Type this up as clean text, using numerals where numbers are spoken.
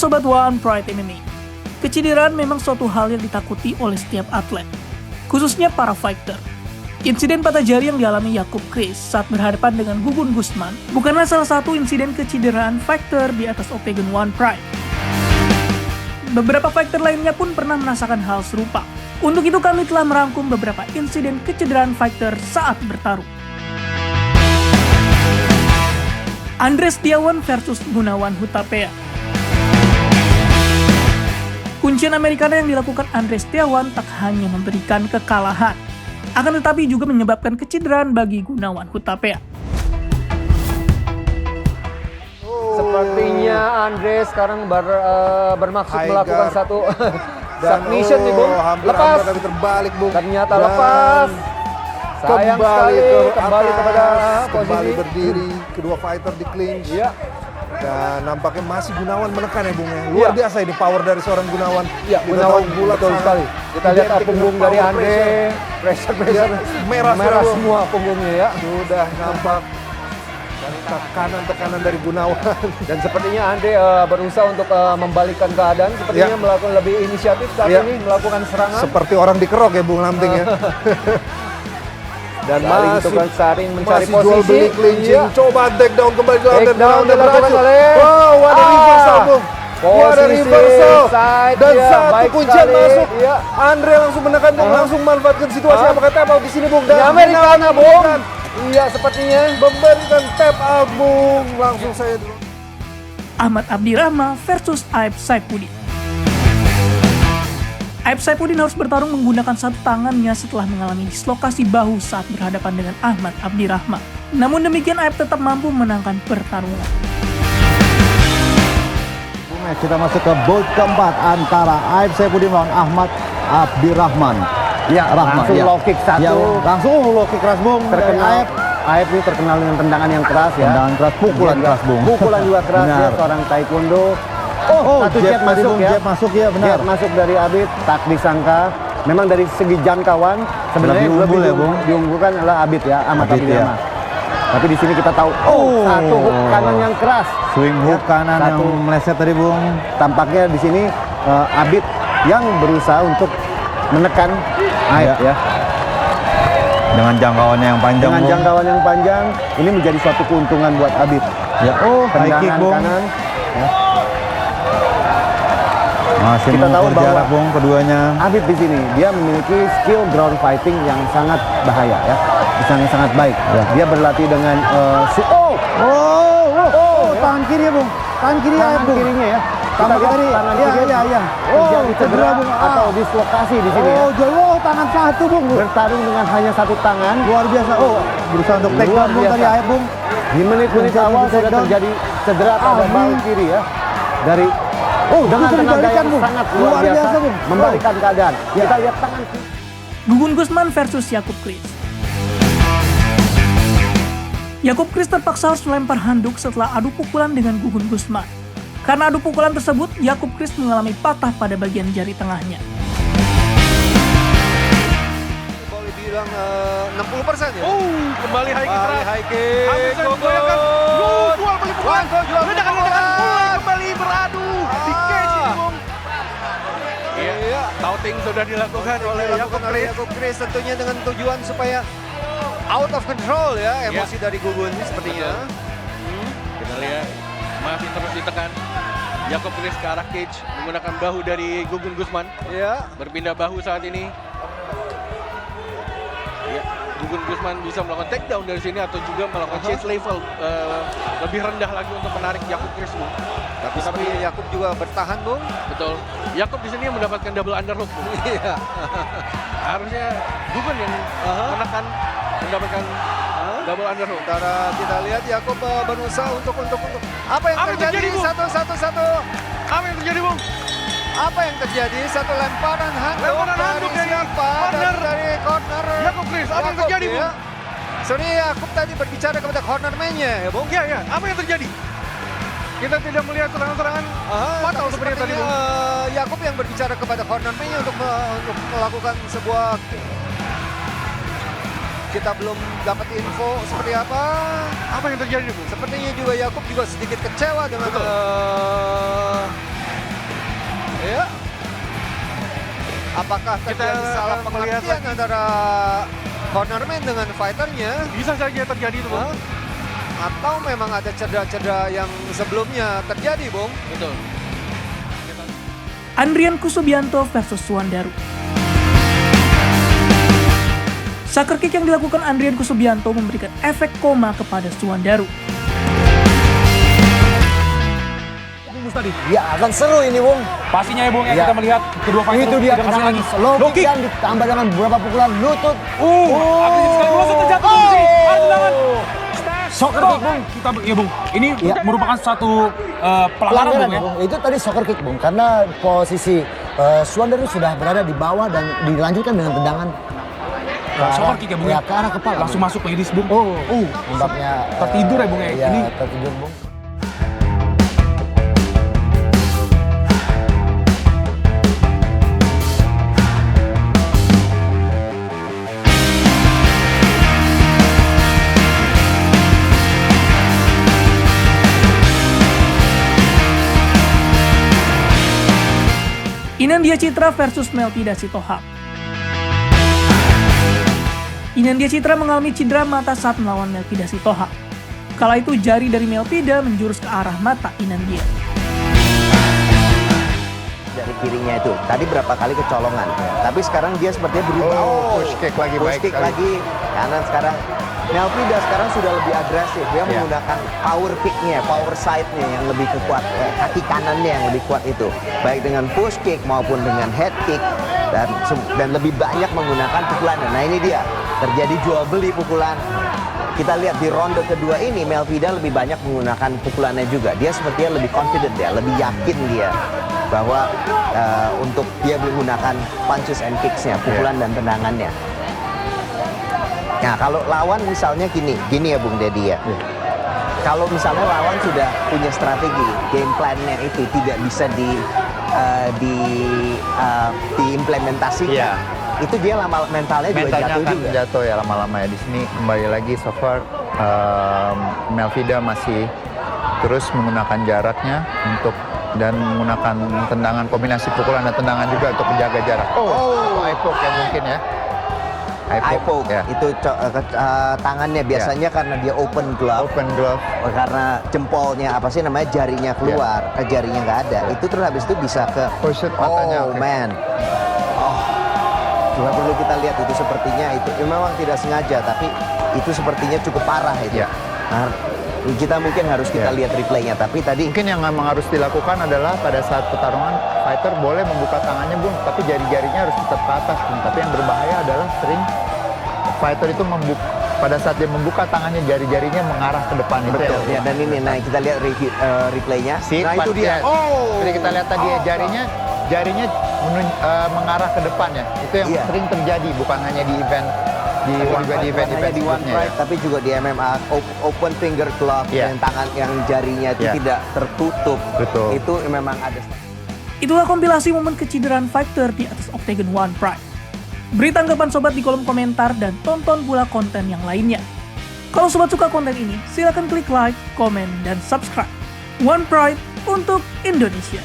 Sobat One Pride MMA, kecederaan memang suatu hal yang ditakuti oleh setiap atlet, khususnya para fighter. Insiden patah jari yang dialami Jakub Kris saat berhadapan dengan Gugun Gusman bukanlah salah satu insiden kecederaan fighter di atas Octagon One Pride. Beberapa fighter lainnya pun pernah merasakan hal serupa. Untuk itu kami telah merangkum beberapa insiden kecederaan fighter saat bertarung. Andres Setiawan versus Gunawan Hutapea. Kuncian Americana yang dilakukan Andres Setiawan tak hanya memberikan kekalahan, akan tetapi juga menyebabkan kecederaan bagi Gunawan Hutapea. Sepertinya Andres sekarang bermaksud melakukan satu submission nih, Bung. Lepas. Tapi terbalik, Bung. Ternyata lepas. Sayang sekali kembali kepada posisi. Kembali berdiri, kedua fighter di clinch. Iya. Dan nampaknya masih Gunawan menekan ya, Bung. Luar biasa ini power dari seorang Gunawan. Iya, Gunawan bulat sekali. Kita lihat punggung dari Andre, pressure merah semua punggungnya ya. Sudah nampak tekanan dari Gunawan. Dan sepertinya Andre berusaha untuk membalikkan keadaan. Sepertinya melakukan lebih inisiatif saat ini, melakukan serangan. Seperti orang dikerok ya, Bung Lamting ya. Dan masih saring mencari posisi. Jual beli clinching. Coba take down kembali Take down dilakukan oleh. Wow, ada reversal, Bung. Ada reversal. Dan satu kuncian masuk. Iya. Andre langsung menekan, Bung. Langsung manfaatkan situasi. Apakah tap out di sini, Bung? Dan Americana, Bung. Iya, sepertinya memberikan tap out, Bung. Langsung saya dulu. Ahmad Abdirahma versus Aib Saifuddin. Aib Saifuddin harus bertarung menggunakan satu tangannya setelah mengalami dislokasi bahu saat berhadapan dengan Ahmad Abdirahma. Namun demikian Aib tetap mampu menangkan pertarungan. Kita masuk ke bout keempat antara Aib Saifuddin melawan Ahmad Abdirahman. Ya, langsung low kick satu. Ya, langsung low kick keras, Bung. Terkenal. Aib ini terkenal dengan tendangan yang keras ya. Tendangan keras, pukulan keras, Bung. Pukulan juga keras ya, seorang taekwondo. Satu jab masuk ya. Jab masuk ya, benar. Jab masuk dari Abid, tak disangka. Memang dari segi jangkauan sebenarnya lebih ya, Bung. diunggulkan adalah Abid ya, Ahmad Abdirahman. Tapi di sini kita tahu, satu hook kanan yang keras. Swing hook kanan yang meleset tadi, Bung. Tampaknya di sini Abid yang berusaha untuk menekan Aib ya. Dengan jangkauannya yang panjang. Dengan jangkauan yang panjang, ini menjadi suatu keuntungan buat Abid. Ya, high kick, Bung. Kanan. Ya. Masih kita tahu bahwa jarak, Bung, keduanya. Abid di sini dia memiliki skill ground fighting yang sangat bahaya ya, sangat baik. Ya. Dia berlatih dengan tangan kiri ya, Bung. Tangan kiri ya, Bung. Kirinya ya. Tangan kiri. Iya. Terjadi cedera Bung. Atau dislokasi di sini ya. Tangan satu, Bung. Bertarung dengan hanya satu tangan. Luar biasa. Berusaha untuk take down, Bung, tadi Aib, Bung. Di menit-menit awal sudah terjadi cedera pada bahu kiri ya. Dari dengan tenaga yang sangat luar biasa, Bung. Membalikan keadaan. Kita lihat tangan kiri. Gugun Gusman versus Jakub Kris. Jakub Kris terpaksa harus melempar handuk setelah adu pukulan dengan Gugun Gusman. Karena adu pukulan tersebut, Jakub Kris mengalami patah pada bagian jari tengahnya. Boleh bilang 60% ya? Kembali high kick keras. High kick. Hampir saja digoyangkan. Jual beli pukulan. Ledakan mulai kembali beradu di cage ini, Bung. Iya, touting sudah dilakukan oleh Jakub Kris tentunya dengan tujuan supaya out of control ya emosi dari Gugun sepertinya. Kita lihat masih terus ditekan. Jakub Kris ke arah cage menggunakan bahu dari Gugun Gusman. Iya. Berpindah bahu saat ini. Ya, Gugun Gusman bisa melakukan takedown dari sini atau juga melakukan chase level lebih rendah lagi untuk menarik Jakub Kris, Bung. Tapi Jakub juga bertahan, Bung. Betul. Jakub di sini mendapatkan double underhook, Bung. Iya. Harusnya Gugun yang menekan mendapatkan double underhook. Sementara kita lihat Jakub berusaha untuk apa yang terjadi? Bung? Satu. Apa yang terjadi, Bung? Apa yang terjadi? Satu lemparan handuk dari siapa? Dari corner Jakub Kris. Apa yang terjadi, Bung? Sebenarnya Jakub tadi berbicara kepada cornerman-nya ya, Bung. Ya. Apa yang terjadi? Kita tidak melihat serangan-serangan fatal seperti tadi, Bung. Jakub yang berbicara kepada cornerman-nya untuk melakukan sebuah. Kita belum dapat info seperti apa. Apa yang terjadi, Bung? Sepertinya juga Jakub juga sedikit kecewa dengan Ya. Apakah terjadi salah pengertian antara cornerman dengan fighternya? Bisa saja terjadi itu, Bung. Atau memang ada cedera-cedera yang sebelumnya terjadi, Bung? Betul. Andrian Kusubianto versus Suwandaru. Sucker kick yang dilakukan Andrian Kusubianto memberikan efek koma kepada Suwandaru. Tadi. Ya akan seru ini, Bung. Pastinya ya, Bung, Ya. kita melihat kedua fighter Itu dia tidak kasih tendangan lagi. low Low kick kick. dan ditambah dengan beberapa pukulan lutut. Agresif sekali, langsung terjatuh di sini. Ada tendangan. Soccer kick, Bung. Kita, ya, Bung. Ini Ya. merupakan satu pelanggaran, Pelanggaran, Bung, ya. Bung. Itu tadi soccer kick, Bung. Karena posisi Suwandaru sudah berada di bawah dan dilanjutkan dengan tendangan Soccer kick ya, Bung, ya. ke arah kepala. Langsung masuk medis, Bung. Tampaknya tertidur ya, Bung, ya. Iya, Ini tertidur, Bung. Inandia Citra versus Melpida Sitohang. Inandia Citra mengalami cedera mata saat melawan Melpida Sitohang. Kala itu jari dari Melpida menjurus ke arah mata Inandia. Dari kirinya itu tadi berapa kali kecolongan, tapi sekarang dia sepertinya berubah. Push kick lagi, Push baik kick sekali. lagi kanan sekarang. Melpida sekarang sudah lebih agresif, dia menggunakan power kicknya, power side-nya yang lebih kuat, kaki kanannya yang lebih kuat itu, baik dengan push kick maupun dengan head kick, dan lebih banyak menggunakan pukulannya. Nah ini dia terjadi jual beli pukulan. Kita lihat di ronde kedua ini Melpida lebih banyak menggunakan pukulannya juga. Dia sepertinya lebih confident ya, lebih yakin dia bahwa untuk dia menggunakan punches and kicks-nya, pukulan dan tendangannya. Nah kalau lawan misalnya gini ya Bung Deddy ya. Kalau misalnya lawan sudah punya strategi, game plan-nya itu tidak bisa diimplementasikan. Itu dia mentalnya juga Mentalnya jatuh akan juga. jatuh ya lama-lama ya. Di sini kembali lagi so far Melpida masih terus menggunakan jaraknya dan menggunakan tendangan, kombinasi pukulan dan tendangan juga untuk menjaga jarak. High poke ya mungkin ya. Eye poke, ya. itu tangannya biasanya karena dia open glove. Open glove. Karena jempolnya apa sih namanya jarinya keluar, jarinya nggak ada. Itu terus habis itu bisa ke Push it matanya. oh man. Cuma perlu kita lihat itu sepertinya itu memang tidak sengaja tapi itu sepertinya cukup parah itu. Ya. Nah, kita mungkin harus kita lihat replaynya tapi tadi Mungkin yang memang harus dilakukan adalah pada saat pertarungan fighter boleh membuka tangannya Bung, tapi jari-jarinya harus tetap ke atas Bung. Tapi yang berbahaya adalah sering fighter itu pada saat dia membuka tangannya jarinya mengarah ke depan itu. betul ya, dan ini nah kita lihat replaynya. Nah itu dia. Jadi kita lihat tadi ya, jarinya mengarah ke depan ya. Itu yang Iya. sering terjadi bukan hanya di event Hanya event di One sebelumnya Pride, ya. tapi juga di MMA open finger glove Iya. yang tangan yang jarinya itu Iya. tidak tertutup. Betul. Itu memang ada. Itulah kompilasi momen kecederaan fighter di atas Octagon One Pride. Beri tanggapan sobat di kolom komentar dan tonton pula konten yang lainnya. Kalau sobat suka konten ini, silakan klik like, komen, dan subscribe. One Pride untuk Indonesia.